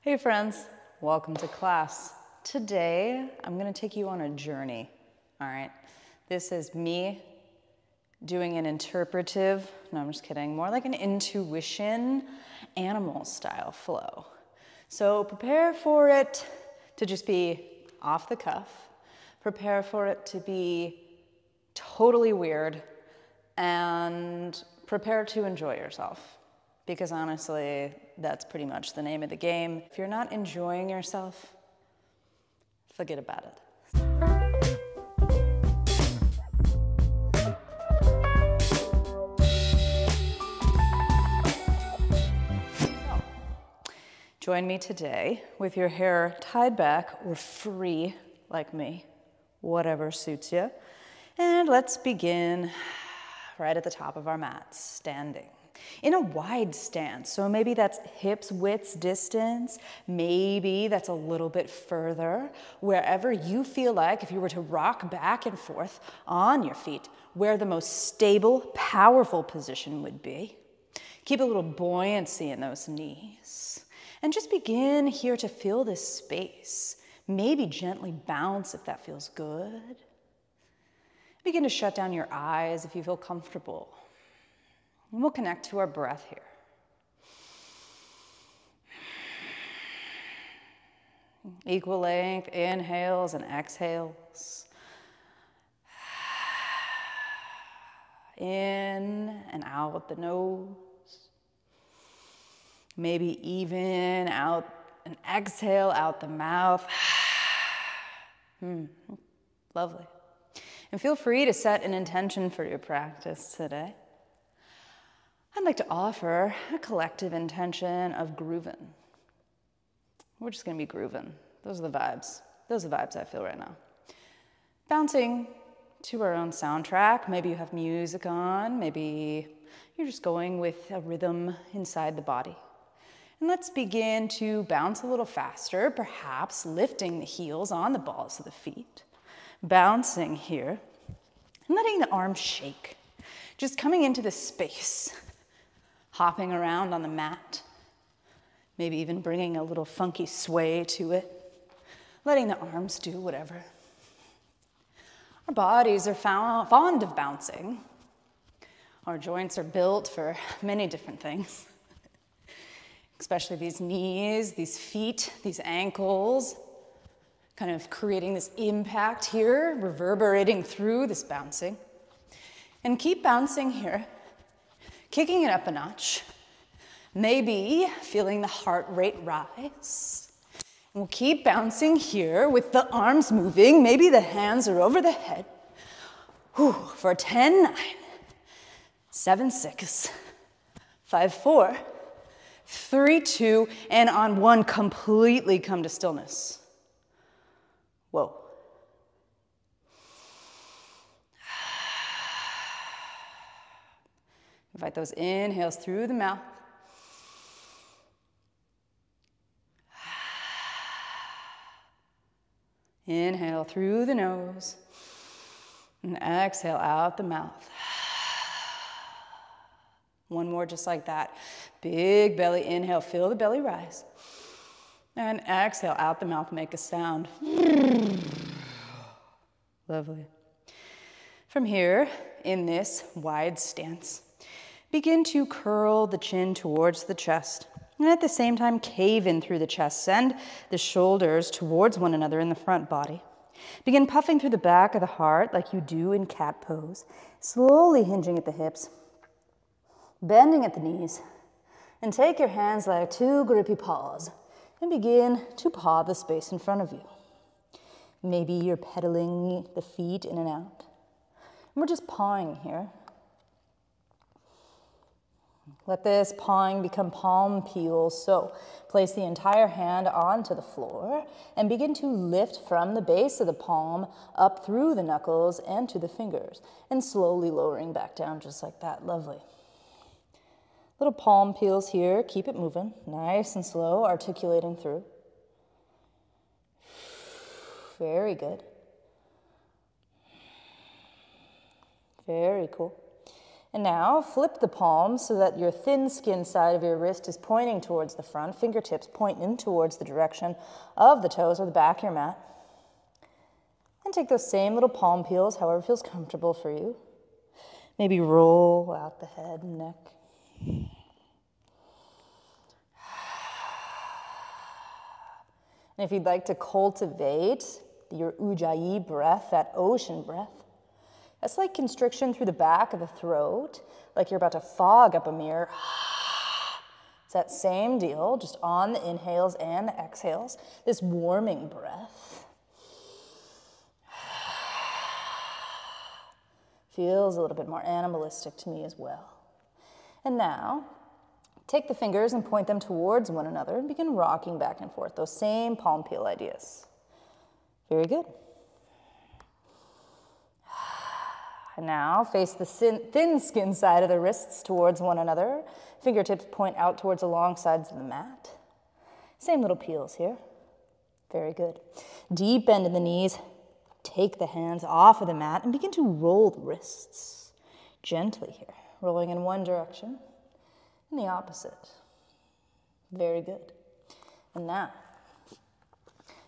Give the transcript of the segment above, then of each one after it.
Hey friends, welcome to class. Today, I'm gonna take you on a journey, all right? This is me doing an interpretive, no, I'm just kidding, more like an intuition, animal style flow. So prepare for it to just be off the cuff. Prepare for it to be totally weird, and prepare to enjoy yourself. Because honestly, that's pretty much the name of the game. If you're not enjoying yourself, forget about it. So, join me today with your hair tied back or free, like me, whatever suits you. And let's begin right at the top of our mat, standing. In a wide stance, so maybe that's hips width distance, maybe that's a little bit further, wherever you feel like, if you were to rock back and forth on your feet, where the most stable, powerful position would be. Keep a little buoyancy in those knees. And just begin here to feel this space. Maybe gently bounce if that feels good. Begin to shut down your eyes if you feel comfortable. And we'll connect to our breath here. Equal length inhales and exhales. In and out the nose. Maybe even out and exhale out the mouth. Lovely. And feel free to set an intention for your practice today. I'd like to offer a collective intention of grooving. We're just gonna be grooving. Those are the vibes. Those are the vibes I feel right now. Bouncing to our own soundtrack. Maybe you have music on. Maybe you're just going with a rhythm inside the body. And let's begin to bounce a little faster, perhaps lifting the heels on the balls of the feet. Bouncing here and letting the arms shake. Just coming into this space. Hopping around on the mat, maybe even bringing a little funky sway to it, letting the arms do whatever. Our bodies are fond of bouncing. Our joints are built for many different things, especially these knees, these feet, these ankles, kind of creating this impact here, reverberating through this bouncing. And keep bouncing here. Kicking it up a notch, maybe feeling the heart rate rise. And we'll keep bouncing here with the arms moving, maybe the hands are over the head. For 10, 9, 7, 6, 5, 4, 3, 2, and on 1, completely come to stillness. Whoa. Invite those inhales through the mouth. Inhale through the nose. And exhale out the mouth. One more just like that. Big belly inhale, feel the belly rise. And exhale out the mouth, make a sound. Lovely. From here, in this wide stance, begin to curl the chin towards the chest, and at the same time cave in through the chest. Send the shoulders towards one another in the front body. Begin puffing through the back of the heart like you do in cat pose, slowly hinging at the hips, bending at the knees, and take your hands like two grippy paws and begin to paw the space in front of you. Maybe you're pedaling the feet in and out. And we're just pawing here. Let this pawing become palm peels. So place the entire hand onto the floor and begin to lift from the base of the palm up through the knuckles and to the fingers, and slowly lowering back down just like that. Lovely. Little palm peels here. Keep it moving. Nice and slow, articulating through. Very good. Very cool. And now flip the palms so that your thin skin side of your wrist is pointing towards the front, fingertips point in towards the direction of the toes or the back of your mat. And take those same little palm peels, however feels comfortable for you. Maybe roll out the head and neck. And if you'd like to cultivate your ujjayi breath, that ocean breath, that's like constriction through the back of the throat, like you're about to fog up a mirror. It's that same deal, just on the inhales and the exhales, this warming breath. Feels a little bit more animalistic to me as well. And now, take the fingers and point them towards one another and begin rocking back and forth, those same palm peel ideas. Very good. And now, face the thin skin side of the wrists towards one another. Fingertips point out towards the long sides of the mat. Same little peels here. Very good. Deep bend in the knees. Take the hands off of the mat and begin to roll the wrists gently here, rolling in one direction and the opposite. Very good. And now,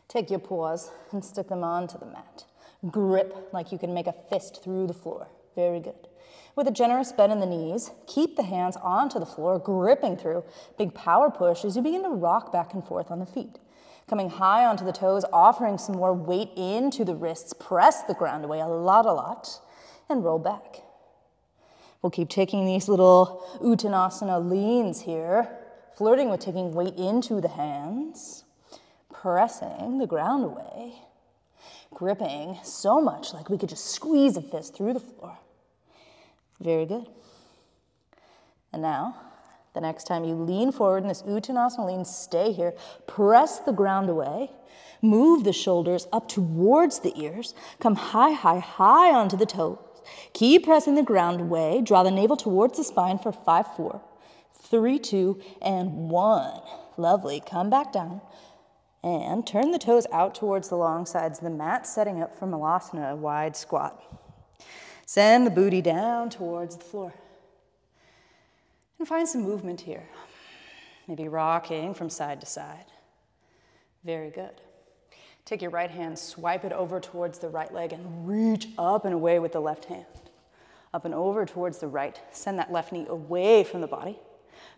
take your paws and stick them onto the mat. Grip like you can make a fist through the floor. Very good. With a generous bend in the knees, keep the hands onto the floor, gripping through. Big power push as you begin to rock back and forth on the feet. Coming high onto the toes, offering some more weight into the wrists. Press the ground away a lot, and roll back. We'll keep taking these little Uttanasana leans here, flirting with taking weight into the hands, pressing the ground away, gripping so much like we could just squeeze a fist through the floor. Very good. And now, the next time you lean forward in this Uttanasana lean, stay here, press the ground away, move the shoulders up towards the ears, come high onto the toes, keep pressing the ground away, draw the navel towards the spine for 5, 4, 3, 2, and 1. Lovely, come back down. And turn the toes out towards the long sides of the mat, setting up for Malasana, a wide squat. Send the booty down towards the floor. And find some movement here. Maybe rocking from side to side. Very good. Take your right hand, swipe it over towards the right leg, and reach up and away with the left hand. Up and over towards the right. Send that left knee away from the body.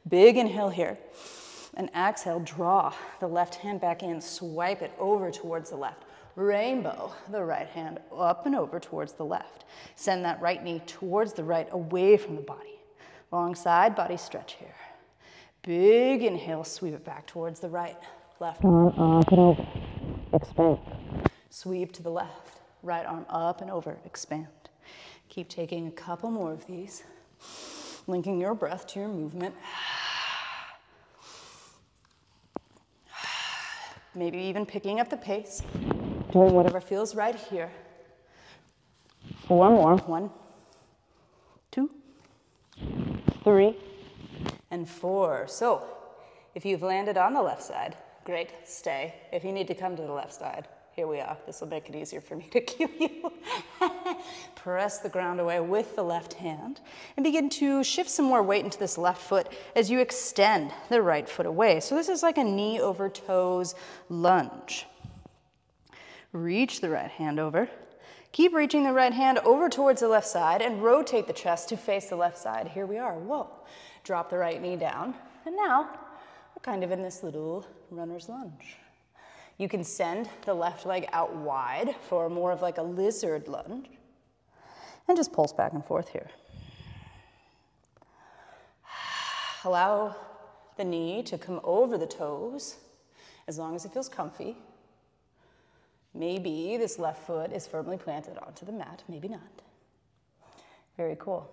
Big inhale here. And exhale, draw the left hand back in, swipe it over towards the left. Rainbow the right hand up and over towards the left. Send that right knee towards the right, away from the body. Long side body stretch here. Big inhale, sweep it back towards the right. Left arm up and over, expand. Sweep to the left, right arm up and over, expand. Keep taking a couple more of these, linking your breath to your movement. Maybe even picking up the pace, doing whatever feels right here. 4 more. 1, 2, 3, and 4. So, if you've landed on the left side, great, stay. If you need to come to the left side, here we are. This will make it easier for me to cue you. Press the ground away with the left hand and begin to shift some more weight into this left foot as you extend the right foot away. So this is like a knee over toes lunge. Reach the right hand over. Keep reaching the right hand over towards the left side and rotate the chest to face the left side. Here we are. Whoa. Drop the right knee down. And now we're kind of in this little runner's lunge. You can send the left leg out wide for more of like a lizard lunge. And just pulse back and forth here. Allow the knee to come over the toes as long as it feels comfy. Maybe this left foot is firmly planted onto the mat, maybe not. Very cool.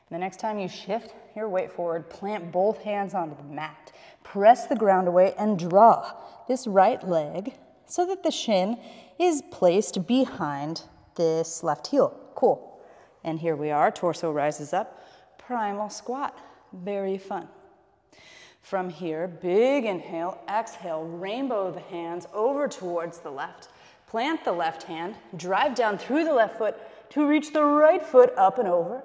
And the next time you shift your weight forward, plant both hands onto the mat. Press the ground away and draw this right leg so that the shin is placed behind this left heel. Cool. And here we are, torso rises up, primal squat. Very fun. From here, big inhale, exhale, rainbow the hands over towards the left. Plant the left hand, drive down through the left foot to reach the right foot up and over.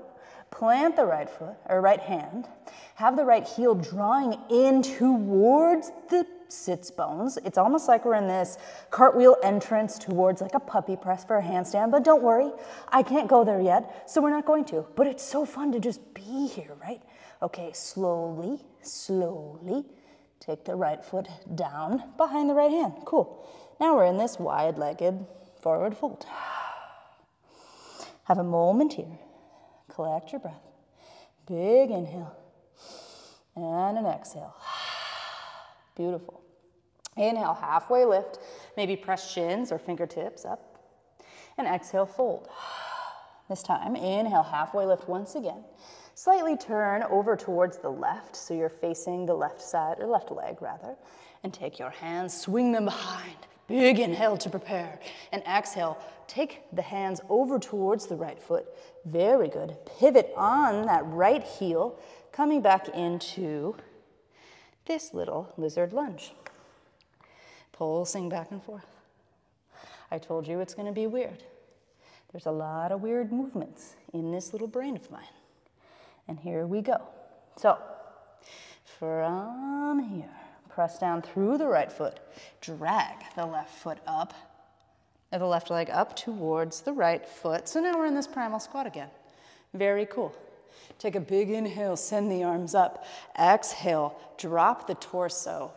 Plant the right foot, or right hand. Have the right heel drawing in towards the sits bones. It's almost like we're in this cartwheel entrance towards like a puppy press for a handstand, but don't worry, I can't go there yet, so we're not going to. But it's so fun to just be here, right? Okay, slowly, slowly, take the right foot down behind the right hand. Cool. Now we're in this wide-legged forward fold. Have a moment here. Collect your breath. Big inhale and an exhale. Beautiful. Inhale, halfway lift. Maybe press shins or fingertips up. And exhale, fold. This time, inhale, halfway lift once again. Slightly turn over towards the left, so you're facing the left side, or left leg rather. And take your hands, swing them behind. Big inhale to prepare. And exhale, take the hands over towards the right foot. Very good. Pivot on that right heel, coming back into this little lizard lunge. Pulsing back and forth. I told you it's going to be weird. There's a lot of weird movements in this little brain of mine. And here we go. So, from here, press down through the right foot. Drag the left foot up, or the left leg up towards the right foot. So now we're in this primal squat again. Very cool. Take a big inhale, send the arms up. Exhale, drop the torso.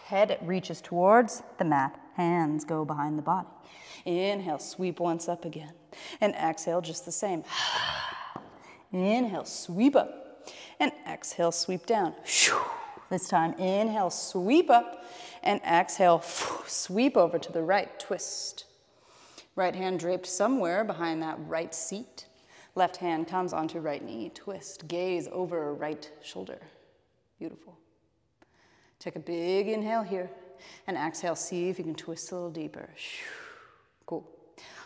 Head reaches towards the mat. Hands go behind the body. Inhale, sweep once up again. And exhale, just the same. Inhale, sweep up. And exhale, sweep down. This time, inhale, sweep up. And exhale, sweep over to the right, twist. Right hand draped somewhere behind that right seat. Left hand comes onto right knee, twist. Gaze over right shoulder. Beautiful. Take a big inhale here. And exhale, see if you can twist a little deeper. Cool.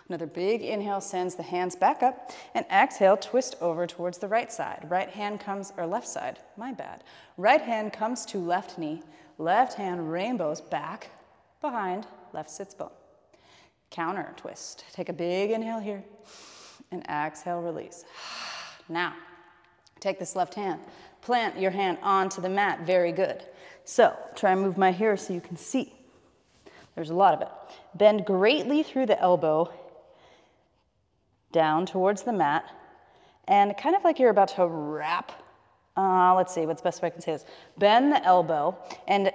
Another big inhale sends the hands back up. And exhale, twist over towards the right side. Right hand comes, or left side, my bad. Right hand comes to left knee. Left hand rainbows back, behind, left sits bone. Counter twist. Take a big inhale here. And exhale, release. Now, take this left hand. Plant your hand onto the mat. Very good. So, try and move my hair so you can see. There's a lot of it. Bend greatly through the elbow down towards the mat. And kind of like you're about to wrap. Let's see, what's the best way I can say this? Bend the elbow and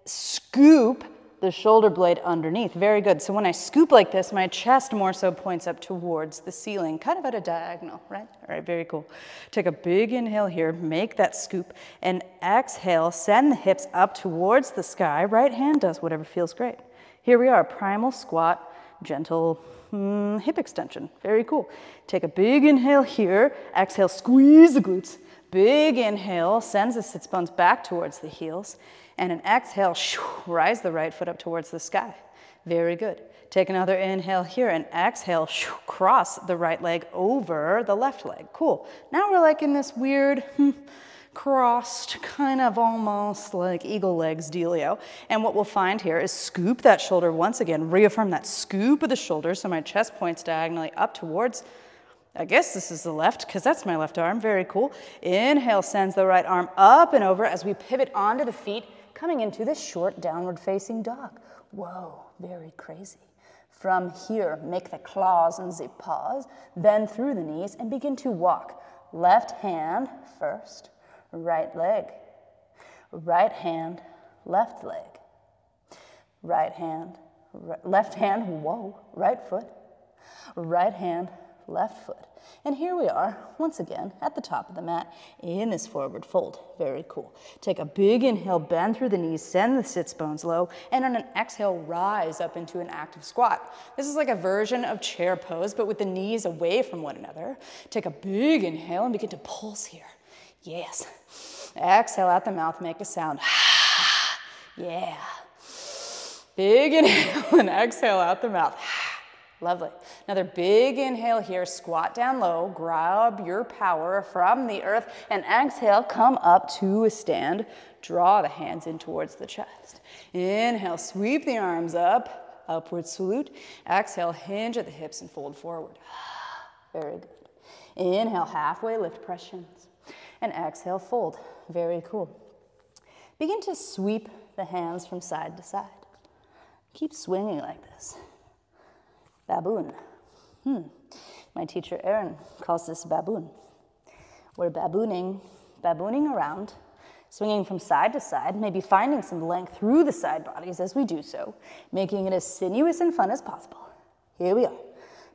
scoop the shoulder blade underneath. Very good. So when I scoop like this, my chest more so points up towards the ceiling, kind of at a diagonal, right? All right, very cool. Take a big inhale here, make that scoop, and exhale, send the hips up towards the sky. Right hand does whatever feels great. Here we are, primal squat, gentle hip extension. Very cool. Take a big inhale here, exhale, squeeze the glutes. Big inhale, sends the sits bones back towards the heels. And an exhale, rise the right foot up towards the sky. Very good. Take another inhale here and exhale, cross the right leg over the left leg. Cool. Now we're like in this weird crossed, kind of almost like eagle legs dealio. And what we'll find here is scoop that shoulder once again, reaffirm that scoop of the shoulder so my chest points diagonally up towards, I guess this is the left, because that's my left arm. Very cool. Inhale sends the right arm up and over as we pivot onto the feet, coming into this short downward facing dog. Whoa, very crazy. From here, make the claws and the paws, bend through the knees and begin to walk. Left hand first, right leg. Right hand, left leg. Right hand, left hand, whoa, right foot. Right hand, left foot. And here we are, once again, at the top of the mat in this forward fold. Very cool. Take a big inhale, bend through the knees, send the sits bones low, and on an exhale, rise up into an active squat. This is like a version of chair pose, but with the knees away from one another. Take a big inhale and begin to pulse here. Yes. Exhale out the mouth, make a sound. Yeah. Big inhale and exhale out the mouth. Lovely. Another big inhale here, squat down low, grab your power from the earth, and exhale, come up to a stand. Draw the hands in towards the chest. Inhale, sweep the arms up, upward salute. Exhale, hinge at the hips and fold forward. Very good. Inhale, halfway lift, press shins. And exhale, fold. Very cool. Begin to sweep the hands from side to side. Keep swinging like this. Baboon. My teacher Erin calls this baboon. We're babooning around, swinging from side to side, maybe finding some length through the side bodies as we do so, making it as sinuous and fun as possible. Here we are.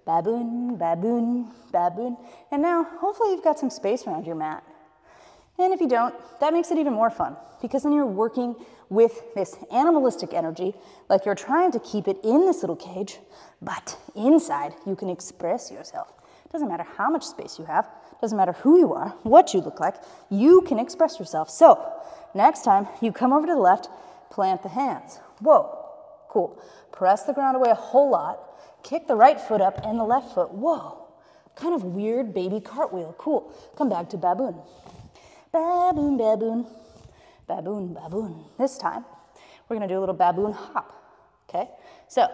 Baboon, baboon, baboon. And now, hopefully you've got some space around your mat. And if you don't, that makes it even more fun, because then you're working with this animalistic energy, like you're trying to keep it in this little cage, but inside you can express yourself. Doesn't matter how much space you have, doesn't matter who you are, what you look like, you can express yourself. So, next time you come over to the left, plant the hands. Whoa, cool. Press the ground away a whole lot, kick the right foot up and the left foot. Whoa, kind of weird baby cartwheel. Cool. Come back to baboon. Baboon, baboon, baboon, baboon. This time, we're gonna do a little baboon hop, okay? So,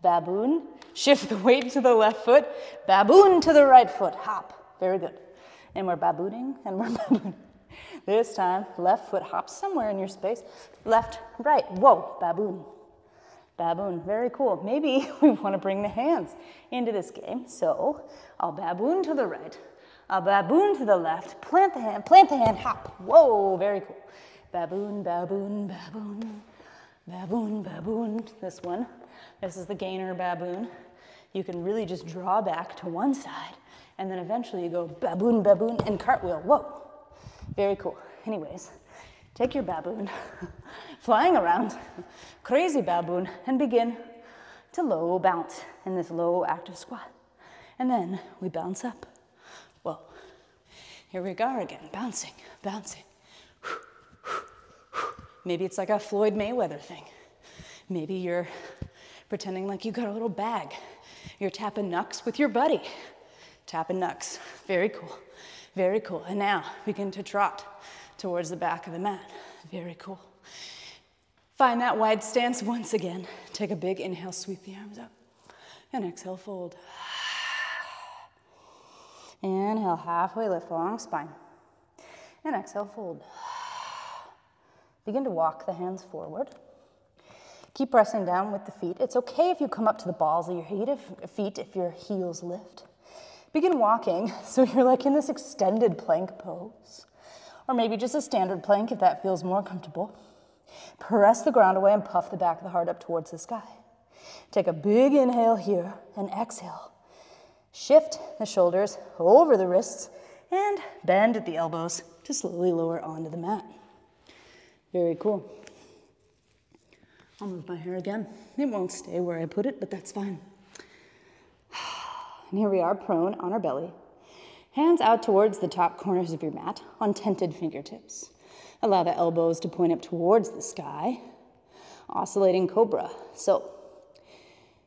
baboon, shift the weight to the left foot, baboon to the right foot, hop. Very good. And we're babooning, and we're babooning. This time, left foot hops somewhere in your space. Left, right, whoa, baboon. Baboon, very cool. Maybe we wanna bring the hands into this game. So, I'll baboon to the right, I'll baboon to the left, plant the hand, hop. Whoa, very cool. Baboon, baboon, baboon, baboon, baboon. This one, this is the gainer baboon. You can really just draw back to one side, and then eventually you go baboon, baboon, and cartwheel. Whoa, very cool. Anyways, take your baboon, flying around, crazy baboon, and begin to low bounce in this low active squat. And then we bounce up. Well, here we go again, bouncing, bouncing. Maybe it's like a Floyd Mayweather thing. Maybe you're pretending like you got a little bag. You're tapping knucks with your buddy. Tapping knucks, very cool, very cool. And now begin to trot towards the back of the mat. Very cool. Find that wide stance once again. Take a big inhale, sweep the arms up. And exhale, fold. Inhale, halfway lift, long spine. And exhale, fold. Begin to walk the hands forward. Keep pressing down with the feet. It's okay if you come up to the balls of your feet if your heels lift. Begin walking so you're like in this extended plank pose. Or maybe just a standard plank if that feels more comfortable. Press the ground away and puff the back of the heart up towards the sky. Take a big inhale here and exhale. Shift the shoulders over the wrists and bend at the elbows to slowly lower onto the mat. Very cool. I'll move my hair again. It won't stay where I put it, but that's fine. And here we are, prone on our belly. Hands out towards the top corners of your mat on tented fingertips. Allow the elbows to point up towards the sky. Oscillating cobra. So,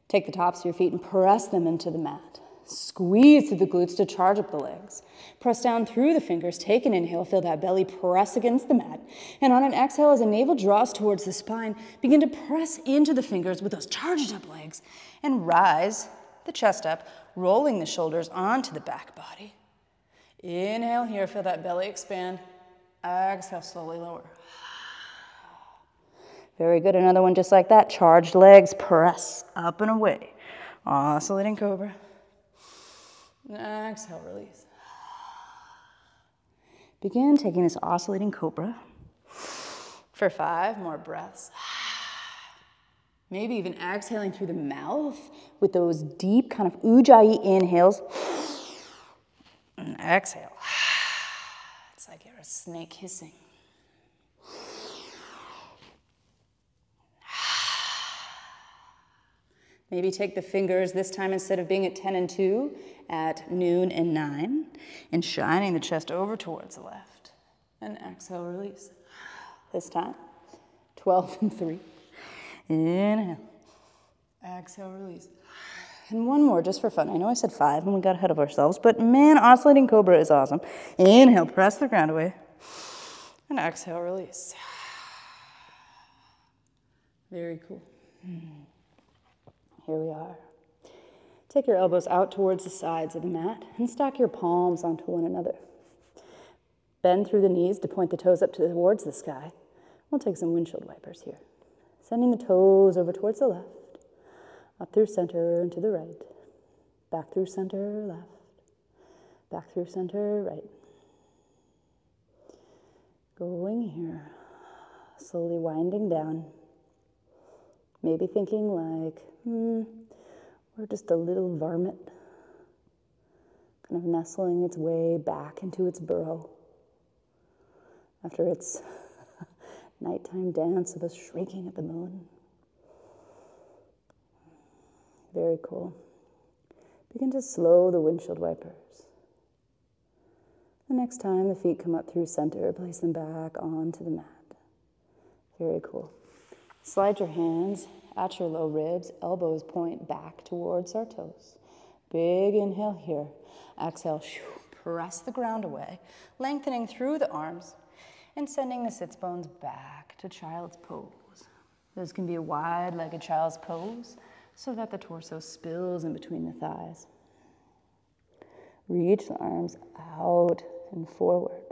take the tops of your feet and press them into the mat. Squeeze through the glutes to charge up the legs. Press down through the fingers. Take an inhale, feel that belly press against the mat. And on an exhale, as the navel draws towards the spine, begin to press into the fingers with those charged up legs and rise the chest up, rolling the shoulders onto the back body. Inhale here, feel that belly expand. Exhale, slowly lower. Very good, another one just like that. Charged legs, press up and away. Oscillating cobra. Exhale, release. Begin taking this oscillating cobra for 5 more breaths. Maybe even exhaling through the mouth with those deep kind of ujjayi inhales. And exhale. It's like you're a snake hissing. Maybe take the fingers this time, instead of being at 10 and 2, at noon and 9, and shining the chest over towards the left. And exhale, release. This time, 12 and 3. Inhale. Exhale, release. And one more, just for fun. I know I said 5 and we got ahead of ourselves, but man, oscillating cobra is awesome. Inhale, press the ground away. And exhale, release. Very cool. Here we are. Take your elbows out towards the sides of the mat and stack your palms onto one another. Bend through the knees to point the toes up towards the sky. We'll take some windshield wipers here. Sending the toes over towards the left, up through center and to the right, back through center, left, back through center, right. Going here, slowly winding down. Maybe thinking like, we're just a little varmint, kind of nestling its way back into its burrow after its nighttime dance of us shrieking at the moon. Very cool. Begin to slow the windshield wipers. The next time the feet come up through center, place them back onto the mat. Very cool. Slide your hands at your low ribs, elbows point back towards our toes. Big inhale here. Exhale, press the ground away, lengthening through the arms and sending the sits bones back to child's pose. This can be a wide-legged child's pose so that the torso spills in between the thighs. Reach the arms out and forward.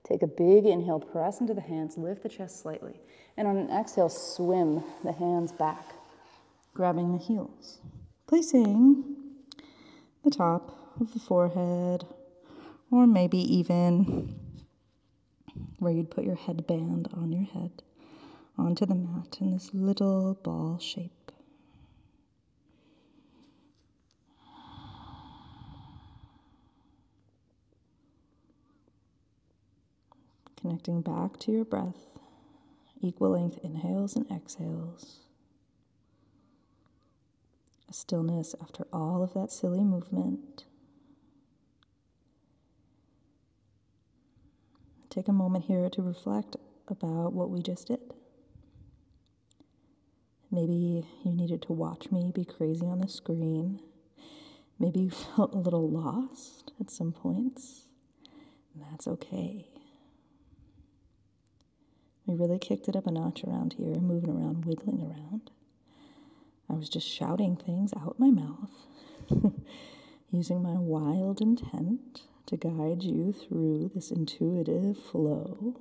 Take a big inhale, press into the hands, lift the chest slightly. And on an exhale, swim the hands back, grabbing the heels. Placing the top of the forehead, or maybe even where you'd put your headband on your head, onto the mat in this little ball shape. Connecting back to your breath, equal length inhales and exhales. A stillness after all of that silly movement. Take a moment here to reflect about what we just did. Maybe you needed to watch me be crazy on the screen. Maybe you felt a little lost at some points, and that's okay. We really kicked it up a notch around here, moving around, wiggling around. I was just shouting things out my mouth, using my wild intent to guide you through this intuitive flow.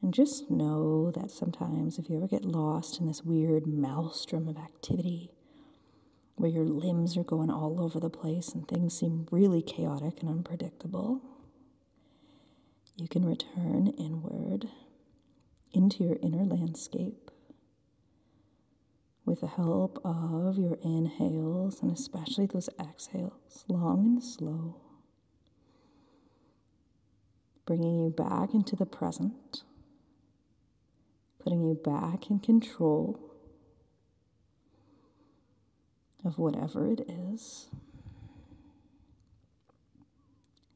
And just know that sometimes if you ever get lost in this weird maelstrom of activity, where your limbs are going all over the place and things seem really chaotic and unpredictable, you can return inward into your inner landscape with the help of your inhales and especially those exhales, long and slow, bringing you back into the present, putting you back in control of whatever it is.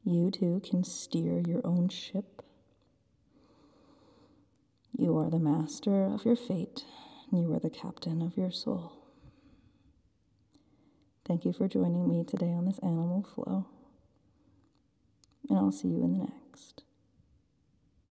You too can steer your own ship. You are the master of your fate. You are the captain of your soul. Thank you for joining me today on this animal flow. And I'll see you in the next.